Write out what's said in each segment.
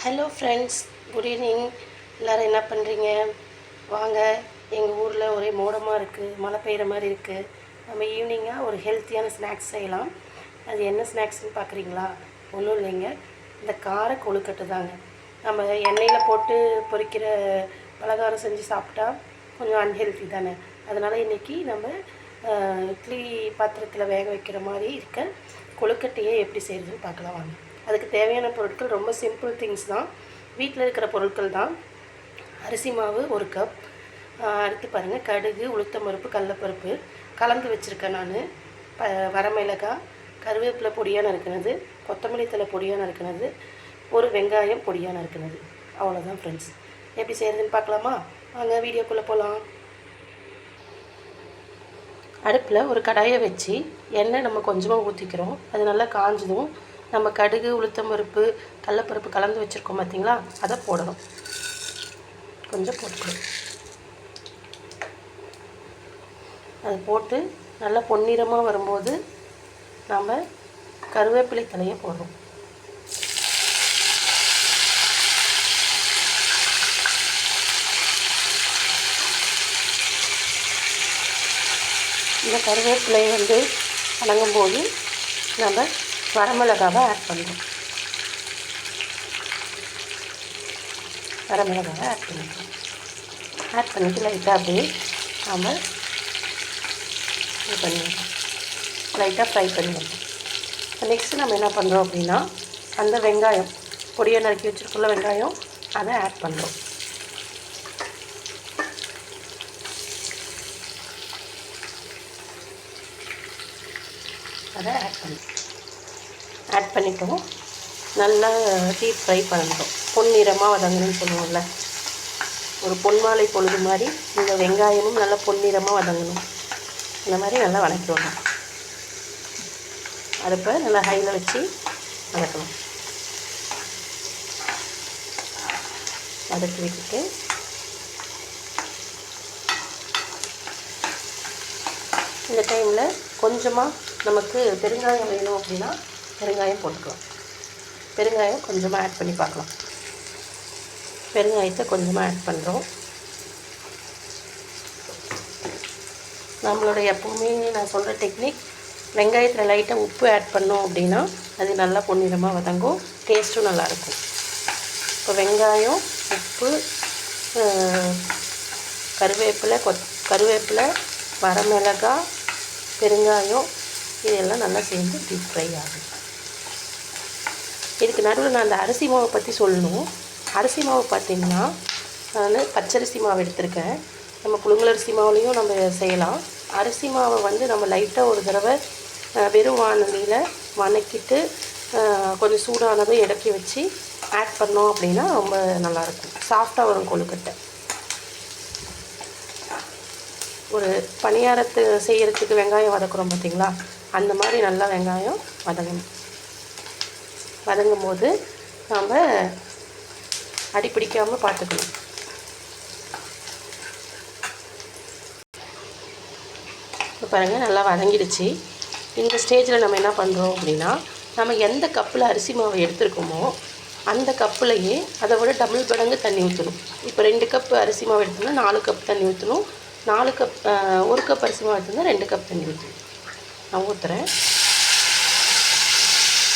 Hello friends, good evening. எல்லோரும் என்ன பண்ணுறீங்க? வாங்க, எங்கள் ஊரில் ஒரே மோடமாக இருக்குது, மழை பெய்கிற மாதிரி இருக்குது. நம்ம ஈவினிங்காக ஒரு ஹெல்த்தியான ஸ்நாக்ஸ் செய்யலாம். அது என்ன ஸ்நாக்ஸ்னு பார்க்குறீங்களா? ஒன்றும் இல்லைங்க, இந்த கார கொழுக்கட்டை தாங்க. நம்ம எண்ணெயில் போட்டு பொரிக்கிற பலகாரம் செஞ்சு சாப்பிட்டா கொஞ்சம் அன்ஹெல்த்தி தானே. அதனால் இன்றைக்கி நம்ம இட்லி பாத்திரத்தில் வேக வைக்கிற மாதிரி இருக்க கொழுக்கட்டையை எப்படி செய்கிறதுன்னு பார்க்கலாம் வாங்க. அதுக்கு தேவையான பொருட்கள் ரொம்ப சிம்பிள் திங்ஸ் தான், வீட்டில் இருக்கிற பொருட்கள் தான். அரிசி மாவு 1 கப், அடுத்து பாருங்கள் கடுகு, உளுத்தம்பருப்பு, கடலப்பருப்பு கலந்து வச்சுருக்கேன் நான். வரமிளகாய், கருவேப்பிலை பொடியாக நறுக்கினது, கொத்தமல்லி தழை பொடியாக நறுக்கினது, ஒரு வெங்காயம் பொடியாக நறுக்கினது. அவ்வளோதான் ஃப்ரெண்ட்ஸ். எப்படி செய்கிறதுன்னு பார்க்கலாமா? வாங்க வீடியோக்குள்ளே போகலாம். அடுப்பில் ஒரு கடாயை வச்சு எண்ணெய் நம்ம கொஞ்சமாக ஊற்றிக்கிறோம். அது நல்லா காஞ்சதும் நம்ம கடுகு, உளுத்தம்பருப்பு, கடலப்பருப்பு கலந்து வச்சுருக்கோம் பார்த்திங்களா, அதை போடணும். கொஞ்சம் போட்டுக்கணும். அது போட்டு நல்லா பொன்னிறமாக வரும்போது நாம் கருவேப்பிலை தழையை போடுறோம். இந்த கருவேப்பிலையை வணங்கும்போது நம்ம வரமிளகாவை ஆட் பண்ணுறோம். வரமிளகாவை ஆட் பண்ணிக்கிறோம். ஆட் பண்ணிவிட்டு லைட்டாக அப்படியே நாம் இது பண்ணிடுறோம், லைட்டாக ஃப்ரை பண்ணிடுறோம். நெக்ஸ்ட்டு நம்ம என்ன பண்ணுறோம் அப்படின்னா, அந்த வெங்காயம் பொடியை நறுக்கி வச்சுருக்குள்ள வெங்காயம் அதை ஆட் பண்ணுறோம். அதை ஆட் பண்ணிட்டோம். நல்லா டீப் ஃப்ரை பண்ணுறோம். பொன்னிறமாக வதங்கணும்னு சொல்லுவோம்ல, ஒரு பொன்மாலை பொழுது மாதிரி இந்த வெங்காயமும் நல்லா பொன்னிறமாக வதங்கணும். இந்த மாதிரி நல்லா வதக்கிடணும். அடுப்பை நல்லா ஹையில் வச்சு வதக்கணும். வதக்கி விட்டுட்டு இந்த டைமில் கொஞ்சமாக நமக்கு பெருங்காயம் வேணும் அப்படின்னா பெருங்காயம் போட்டுக்கலாம். பெருங்காயம் கொஞ்சமாக ஆட் பண்ணி பார்க்கலாம். பெருங்காயத்தை கொஞ்சமாக ஆட் பண்ணுறோம். நம்மளோட எப்பவுமே நான் சொல்கிற டெக்னிக், வெங்காயத்தில் லைட்டாக உப்பு ஆட் பண்ணோம் அப்படின்னா அது நல்லா பொன்னிறமாக வதங்கும், டேஸ்ட்டும் நல்லாயிருக்கும். இப்போ வெங்காயம், உப்பு, கருவேப்பிலை, வரமிளகாய், பெருங்காயம் இதெல்லாம் நல்லா சேர்ந்து டீப் ஃப்ரை ஆகும். இதுக்கு நடுவில் நான் அந்த அரிசி மாவை பற்றி சொல்லணும். அரிசி மாவு பார்த்திங்கன்னா நான் பச்சரிசி மாவு எடுத்திருக்கேன். நம்ம புழுங்கலரிசி மாவுலேயும் நம்ம செய்யலாம். அரிசி மாவை நம்ம லைட்டாக ஒரு தடவை வெறும் வானலியில் வதக்கிட்டு கொஞ்சம் சூடானதும் இறக்கி வச்சு ஆட் பண்ணோம் அப்படின்னா ரொம்ப நல்லாயிருக்கும், சாஃப்டாக வரும் கொழுக்கட்டை. ஒரு பணியாரத்து செய்கிறதுக்கு வெங்காயம் வதக்குறோம் பார்த்திங்களா, அந்த மாதிரி நல்லா வெங்காயம் வதங்கும் போது நாம் அடி பிடிக்காமல் பார்த்துக்கணும். இப்போ பாருங்கள் நல்லா வதங்கிடுச்சு. இந்த ஸ்டேஜில் நம்ம என்ன பண்ணுறோம் அப்படின்னா, நம்ம எந்த கப்பில் அரிசி மாவை எடுத்துருக்கோமோ அந்த கப்புலையே அதை விட டபுள் மடங்கு தண்ணி ஊற்றணும். இப்போ 2 கப் அரிசி மாவு எடுத்தோம்னா 4 கப் தண்ணி ஊற்றணும். 1 கப் அரிசி மாவு எடுத்தோம்னா 2 கப் தண்ணி ஊற்றணும். நான் ஊற்றுறேன்.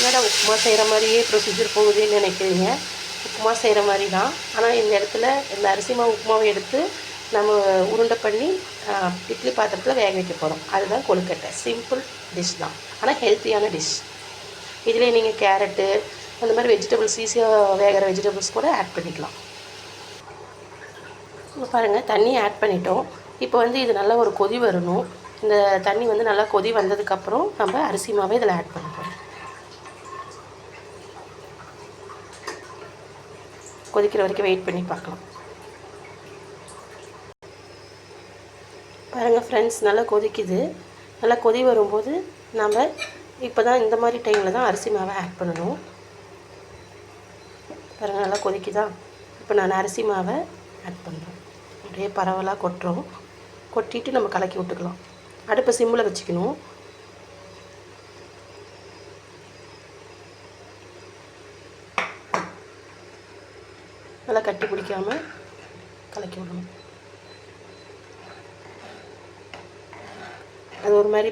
என்னடா உப்புமா செய்கிற மாதிரியே ப்ரொசீஜர் போகுதுன்னு நினைக்கிறீங்க? உப்புமா செய்கிற மாதிரி தான். ஆனால் இந்த இடத்துல இந்த அரிசி மாவு உப்புமாவை எடுத்து நம்ம உருண்டை பண்ணி இட்லி பாத்திரத்தில் வேக வைக்க போகிறோம். அதுதான் கொழுக்கட்டை. சிம்பிள் டிஷ் தான், ஆனால் ஹெல்த்தியான டிஷ். இதில் நீங்கள் கேரட்டு அந்த மாதிரி வெஜிடபிள்ஸ், ஈஸியாக வேகிற வெஜிடபிள்ஸ் கூட ஆட் பண்ணிக்கலாம். இப்போ பாருங்கள் தண்ணி ஆட் பண்ணிட்டோம். இப்போ இது நல்லா ஒரு கொதி வரணும். இந்த தண்ணி நல்லா கொதி வந்ததுக்கப்புறம் நம்ம அரிசி மாவை இதில் ஆட் பண்ண போகிறோம். கொதிக்கிற வரைக்கும் வெயிட் பண்ணி பார்க்கலாம். பாருங்கள் ஃப்ரெண்ட்ஸ், நல்லா கொதிக்குது. நல்லா கொதி வரும்போது நம்ம இப்போ தான் இந்த மாதிரி டைமில் தான் அரிசி மாவை ஆட் பண்ணணும். பாருங்கள் நல்லா கொதிக்குதா. இப்போ நான் அரிசி மாவை ஆட் பண்ணுறேன். அப்படியே பரவலாக கொட்டுறோம். கொட்டிட்டு நம்ம கலக்கி விட்டுக்கலாம். அடுப்பை சிம்மில் வச்சுக்கணும். நல்லா கட்டி பிடிக்காமல் கலக்கி விடணும். அது ஒரு மாதிரி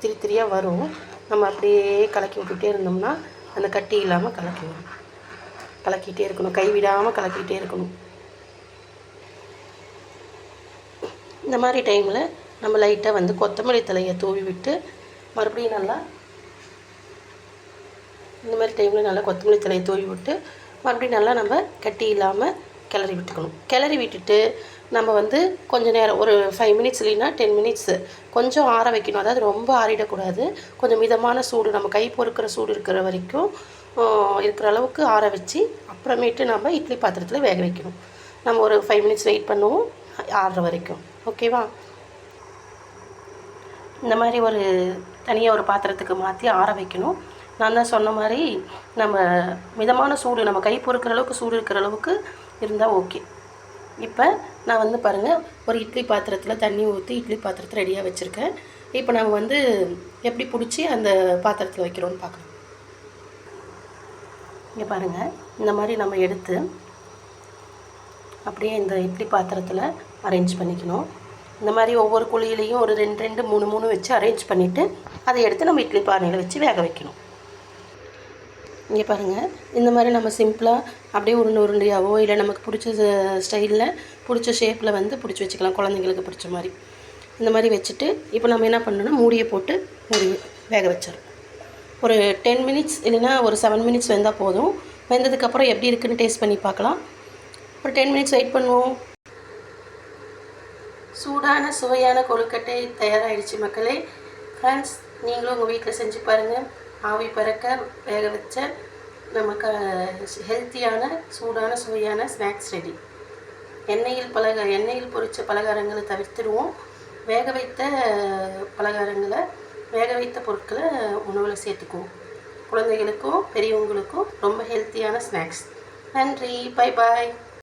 திரி திரியாக வரும். நம்ம அப்படியே கலக்கி விட்டுட்டே இருந்தோம்னா அந்த கட்டி இல்லாமல் கலக்கிட்டே இருக்கணும். கைவிடாமல் கலக்கிட்டே இருக்கணும். இந்த மாதிரி டைமில் நம்ம லைட்டாக வந்து கொத்தமல்லி தலையை தூவி விட்டு மறுபடியும் நல்லா இந்த மாதிரி டைமில் நல்லா கொத்தமல்லி தலையை தூவி விட்டு மறுபடியும் நல்லா நம்ம கட்டி இல்லாமல் கிளறி விட்டுக்கணும். கிளறி விட்டுட்டு நம்ம வந்து கொஞ்சம் நேரம் ஒரு 5 மினிட்ஸ் இல்லைன்னா 10 மினிட்ஸு கொஞ்சம் ஆற வைக்கணும். அதாவது ரொம்ப ஆறிடக்கூடாது. கொஞ்சம் மிதமான சூடு, நம்ம கை பொறுக்கிற சூடு இருக்கிற வரைக்கும் இருக்கிற அளவுக்கு ஆற வச்சு அப்புறமேட்டு நம்ம இட்லி பாத்திரத்தில் வேக வைக்கணும். நம்ம ஒரு 5 மினிட்ஸ் வெயிட் பண்ணுவோம் ஆறுற வரைக்கும். ஓகேவா? இந்த மாதிரி ஒரு தனியாக ஒரு பாத்திரத்துக்கு மாற்றி ஆற வைக்கணும். நான் தான் சொன்ன மாதிரி நம்ம மிதமான சூடு, நம்ம கை பொறுக்கிற அளவுக்கு சூடு இருக்கிற அளவுக்கு இருந்தால் ஓகே. இப்போ நான் வந்து பாருங்கள், ஒரு இட்லி பாத்திரத்தில் தண்ணி ஊற்றி இட்லி பாத்திரத்தை ரெடியாக வச்சுருக்கேன். இப்போ நம்ம வந்து எப்படி பிடிச்சி அந்த பாத்திரத்தில் வைக்கிறோன்னு பார்க்கலாம். இங்கே பாருங்கள், இந்த மாதிரி நம்ம எடுத்து அப்படியே இந்த இட்லி பாத்திரத்தில் அரேஞ்ச் பண்ணிக்கணும். இந்த மாதிரி ஒவ்வொரு குழியிலையும் ஒரு 2 3 வச்சு அரேஞ்ச் பண்ணிவிட்டு அதை எடுத்து நம்ம இட்லி பானையில் வச்சு வேக வைக்கணும். இங்கே பாருங்கள், இந்த மாதிரி நம்ம சிம்பிளாக அப்படியே உருண்டையாவோ இல்லை நமக்கு பிடிச்ச ஸ்டைலில் பிடிச்ச ஷேப்பில் வந்து பிடிச்சி வச்சுக்கலாம். குழந்தைங்களுக்கு பிடிச்ச மாதிரி இந்த மாதிரி வச்சுட்டு இப்போ நம்ம என்ன பண்ணணும்னா மூடியை போட்டு வேக வச்சிடணும். ஒரு 10 மினிட்ஸ் இல்லைன்னா ஒரு 7 மினிட்ஸ் வெந்தால் போதும். வெந்ததுக்கப்புறம் எப்படி இருக்குன்னு டேஸ்ட் பண்ணி பார்க்கலாம். ஒரு 10 மினிட்ஸ் வெயிட் பண்ணுவோம். சூடான சுவையான கொழுக்கட்டை தயாராகிடுச்சு மக்களே. ஃப்ரெண்ட்ஸ், நீங்களும் உங்கள் வீட்டில் செஞ்சு பாருங்கள். ஆவி பறக்க வேக வச்ச நமக்கு ஹெல்த்தியான சூடான சுவையான ஸ்நாக்ஸ் ரெடி. எண்ணெயில் பொரித்த பலகாரங்களை தவிர்த்துடுவோம். வேக வைத்த பொருட்களை உணவில் சேர்த்துக்குவோம். குழந்தைகளுக்கும் பெரியவங்களுக்கும் ரொம்ப ஹெல்த்தியான ஸ்நாக்ஸ். நன்றி. Bye bye.